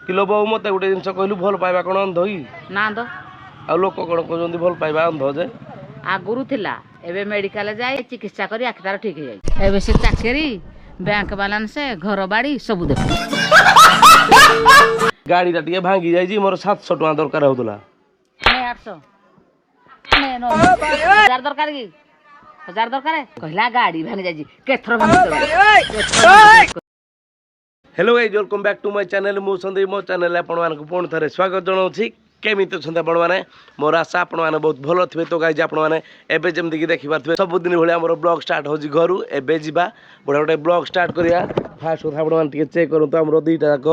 Kilo बहु मत गोटे जिन कहलु भल पाइबा कौन अंध कि ना तो आ लोक कौन कहते भल पाइबा अंध जे आगुरु थिला एबे मेडिकल जाए चिकित्सा करी आखि तार ठीक है एबे से चाकरी बैंक बैलेंस घर बाड़ी सब देख गाड़ी टा टिके भांगी जाई मोर 700 टका दरकार होतला 800 हजार दरकार की 1000 दरकार कहला गाड़ी भांगी जाई केथर भांगी hello guys welcome back to my channel मु संदीप मो चैनल आपण मानक पुणी थरे स्वागत जनाऊँ केमिति अच्छा आपण मैंने मोर आशा आपण मैंने बहुत भल थे तो गाइज आपण मैंने एवं जमीक देखिपे सबुदिन भाई आम ब्लॉग स्टार्ट हो घर एवं जा बड़ा गोटे ब्लॉग स्टार्ट करा फास्ट कथा आपण मैंने चेक करूँ आम दुईटा जाक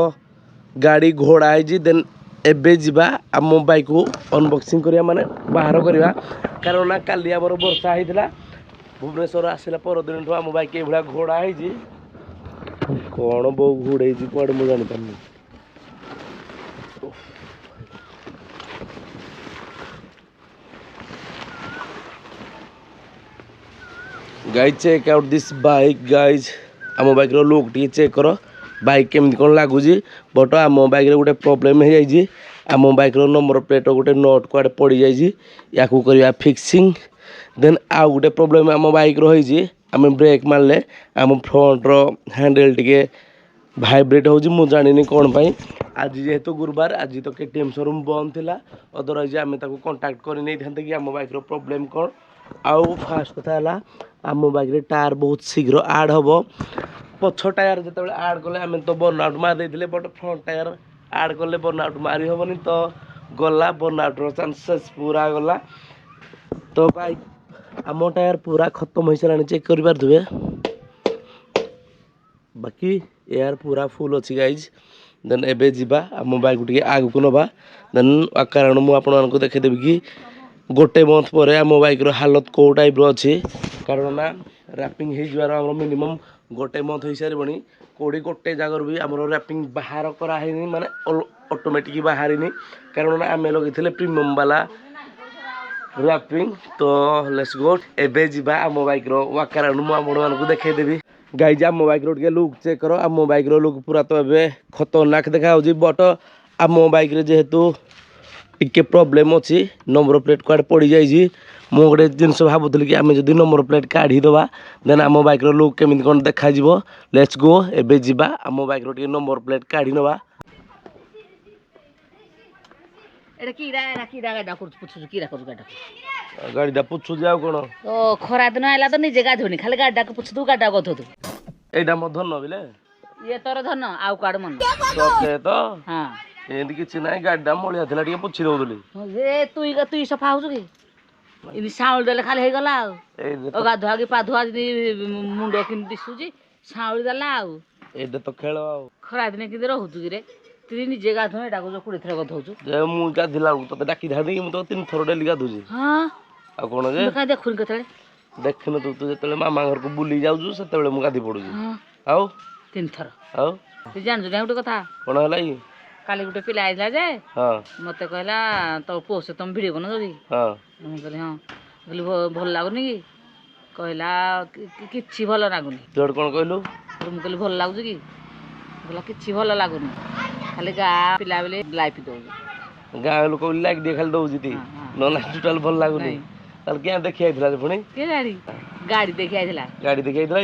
गाड़ी घोड़ा है देन एबे जा आम बाइक को अनबॉक्सिंग करिया माने बाहर करिया कारण ना काली आमर वर्षा होता भुवनेश्वर आसला परदिन आम बाइक ये घोड़ा है कौन बो घोड़े कौन मुझे जानी पानी guys check out this bike guys आम बाइक लुक टी चेक कर बाइक केमती कौन लगुच बट आम बाइक गोटे प्रोब्लेम हो जाए आम बाइक नंबर प्लेट गोटे नट कुआडे पड़ जाए या करवा फिक्सिंग देन आउ गोटे प्रोब्लेम आम बाइक रही आम ब्रेक मारे आम फ्रंट हैंडल टी भाइब्रेट हो जानी कौन पाई आज जेहेतु गुरुवार आज तो केटीएम शोरूम बंद थिला अदरवाइज आम कंटाक्ट कर नहीं था कि आम बाइक प्रोब्लेम कौन आउ फास्ट कथा है आम बाइक टायर बहुत शीघ्र आड हम पछ टायर जो आड कले आम तो बर्नआउट मार देते बट फ्रंट टायर आड कले बर्नआउट मारी हेनी तो गला बर्नआउट चांसेस पूरा गला तो बाइक आम टायर पूरा खत्म हो सारा चेक कर पारे बाकी एयर पूरा फुल अच्छी गाइज देन एबे जीवा आम बाइक टे आग को नवा देन कारण मुझे देखीदेवी कि गोटे मंथ पर आम बाइक हालत कौ टाइप अच्छी कारण ना रैपिंग हो मिनिमम गोटे मंथ हो सारे कौड़ी गोटे जगह भी आम रैपिंग बाहर कराई माने ऑटोमेटिक बाहर कारण ना आम लगे प्रीमियम वाला रैपिंग तो लेट्स गो एबे जीवा आम बाइक कारण मुझे देखीदेवी गाइज आम बाइक टे लुक चेक कर आम बाइक लुक पूरा तो ए खतरनाक देखा बट आम बाइक जेहेतु टिके प्रोब्लेम अच्छी नंबर प्लेट कुआडे पड़ जाए मु गोटे जिनस भावुली कि आम जब नंबर प्लेट काढ़ीदे देन आम बाइक लुक केमी कौन देखा लेट्स गो एबे जीवा आम बाइक टे नंबर प्लेट काढ़ी नवा गाड़ी पुछु जाओ कौन ओ खरा दिन आइला तो निजे गाधुनी खाली गाडा को पुछु तू गाडा गधु एटा मो धन बिले ये तोर धन आउ काड मन सके तो हां एंदी किछि नाही गाडा मोळिया थिला टिके पुछि दउदली ए तुई सफा होछु की इनी साउल देले खाली हे गला ओ गाधुआ की पाधुआ मुंडो किन दिसुजी साउल देला आउ एटा तो खेल आउ खरा दिन कि रहउछु की रे ती निजे गाधु एटा को कुड़ी थरा गधउछु जे मु गाधिला तो डाकी धादी मु तो 3 थरो डेली गाधुजी हां आ कोन जे का देखुन कतले देखन तू जेतले मामा घर को बुली जाउजु सेतले मु गाधी पडुजी हां आउ 3 थर आउ तू जान जो गुटे कथा कोन हलाई काली गुटे पिला आइला जे हां मते कहला तो पोसे तुम वीडियो बना दो हां मु कहले हां कहली भल लागुनी की कहला किछि भल लागुनी जोड कोन कहलु मु कहली भल लागु की कहला किछि भल लागुनी खाली गा पिला बेले लाइफ दो गाँ लोक लाइक दे खाली दउजी ती न ना टोटल भल लागुनी ताल क्या देखि आइथला जे पुणी के गाड़ी देखि आइथला गाड़ी देखि आइथला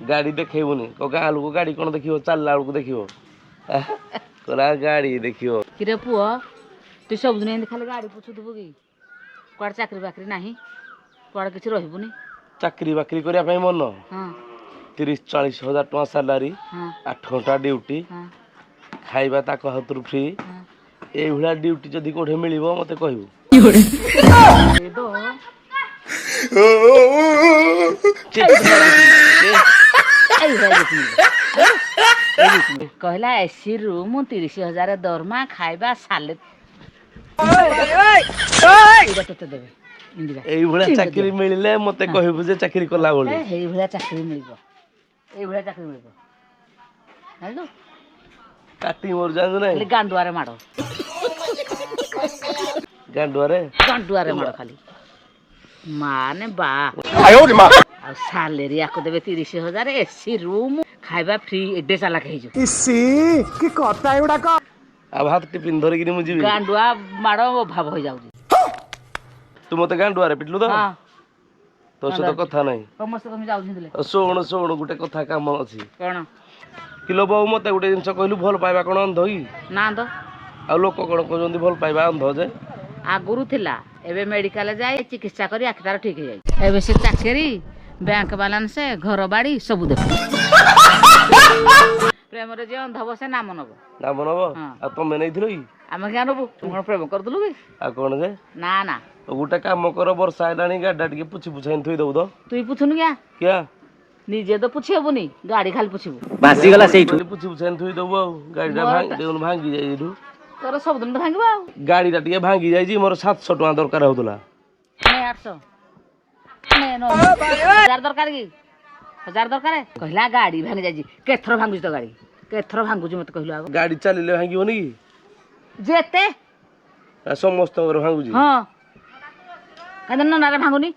गाड़ी देखेबुनी को गाँ लोक गाड़ी कोन देखियो चलला लोक देखियो कोला गाड़ी देखियो किरे पुओ तू सब दिन एंद खाली गाड़ी पुछु दबु की कोड चाकरी बाकरी नाही कोड किछि रहिबुनी चाकरी बाकरी करिया पई मन हां 30-40 हजार टका सैलरी हां 8 घंटा ड्यूटी हां खाइबा ताको हाथुर फ्री ए हुला ड्यूटी जदी कोठे मिलिबो मते कहबो ए दो कहला एसी रूम 30,000 दरमा खाइबा साले एई भला चाकरी मिलिले मते कहबो जे चाकरी कला बोले एई भला चाकरी मिलिबो एई भला चाकरी मिलिबो हेलो काटी मोर जानु नै खाली गांडुआरे माडो गांडुआरे माडो खाली माने बा आयो रे मां आ सैलरी आको देबे 30,000 एसी रूम खाइबा फ्री एडे साला खैजो इसी की कथा एडा का ଆଉ ହାତ ଟିଫିନ ଧରିକିନି ମୁଁ ଯିବି ଗାଣ୍ଡୁଆ ମାଡ଼ ଅଭାବ ହେଇଯାଉଛି। ତୁ ମତେ ଗାଣ୍ଡୁଆରେ ପିଟିଲୁ ତ ହଁ ତୋ ସହିତ କଥା ନାହିଁ। ସମସ୍ତେ କେମିତି ଯାଉଛନ୍ତି ଶୁଣ ଗୋଟେ କଥା କାମ ଅଛି। କଣ କିଲୋ ବୋଉ ମତେ ଗୋଟେ ଜିନିଷ କହିଲୁ ଭଲ ପାଇବା କଣ ଅନ୍ଧ କି? ନା ତ ଆଉ ଲୋକ କଣ କହୁଛନ୍ତି ଭଲ ପାଇବା ଅନ୍ଧ ଯେ? ଆଗରୁ ଥିଲା ଏବେ ମେଡିକାଲ ଯାଇ ଚିକିତ୍ସା କରି ଆଖି ତାର ଠିକ ହେଇଯାଇଛି। ଏବେ ସେ ଚାକିରି ବ୍ୟାଙ୍କ ବାଲାନ୍ସ ଘର ବାଡି ସବୁ ଦେଖ। ପ୍ରେମରେ ଯିଏ ଅନ୍ଧ ହବ ସେ ନାମ ନବ। ନାମ ନବ? ହଁ। ଆଉ ତମେ ନେଇଥିଲ କି? ଆମେ କିଆ ନବୁ? ତୁ କଣ ପ୍ରେମ କରୁଥିଲୁ କି? ଆଉ କଣ ଯେ? ନା ନା ଗୋଟେ କାମ କର ବର୍ଷା ହେଲାଣି ଗାଡିଟା ଟିକେ ପୁଛି ପୁଛାଇ ଥୋଇଦବୁ ତ। ତୁଇ ପୁଛୁନୁ କିଆ ନିଜେ ତ ପୁଛି ହବୁନି ଗାଡି ଖାଲି ପୁଛିବୁ। ଭାସିଗଲା ସେଇଠୁ ପୁଛି ପୁଛାଇ ଥୋଇଦବୁ ଆଉ ଗାଡିଟା ମୋରଟା ଭାଙ୍ଗି ଯାଇଛି ଏଠୁ। ତୋର ସବୁଦିନ ତ ଭାଙ୍ଗିବ ଆଉ। ଗାଡିଟା ଟିକେ ଭାଙ୍ଗି ଯାଇଛି ମୋର 700 ଟଙ୍କା ଦରକାର ହଉଥିଲା। 800 1000 ଦରକାର କି? 1000 ଦରକାର କହିଲା ଗାଡି ଭାଙ୍ଗି ଯାଇଛି। କେଥର ଭାଙ୍ଗୁଛି ତ ଗାଡି? କେଥର ଭାଙ୍ଗୁଛି ମତେ କହିଲୁ ଆଗ? ଗାଡି ଚାଲିଲେ ଭାଙ୍ଗିବନି କି? ଯେତେ ସମସ୍ତଙ୍କର ଭାଙ୍ଗୁଛି। ହଁ କାହିଁକି ନନାରେ ଭାଙ୍ଗୁନି?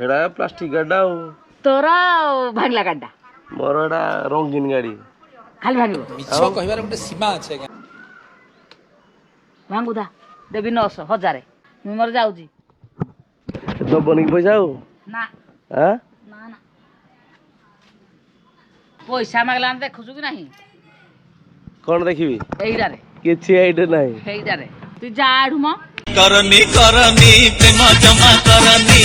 ଏଇଟା ପ୍ଲାଷ୍ଟିକ ଗାଡିଟା ଆଉ। ତୋର ଭାଙ୍ଗିଲା ଗାଡିଟା। ମୋର ଏଟା ରଙ୍ଗୀନ ଗାଡି। ଖାଲି ଭାଙ୍ଗିବ। ମିଛ କହିବାର ଗୋଟେ ସୀମା ଅଛି ଆଜ୍ଞା। ଭାଙ୍ଗୁଥା ଦେବି 900 1000 ମୁଁ ମୋର ଯାଉଛି। ଦବନି କି ପଇସା ଆଉ? ନା ଆଁ ନା ନା ପଇସା ମାଗିଲା ଦେଖୁଛୁ କି ନାହିଁ? କଣ ଦେଖିବି? ଏଇଟାରେ କିଛି ଏଇଠି ନାହିଁ। ସେଇଟାରେ ତୁ ଯା ଏଠୁ ମ କରନି କରନି ପ୍ରେମ ଜମା କରନି।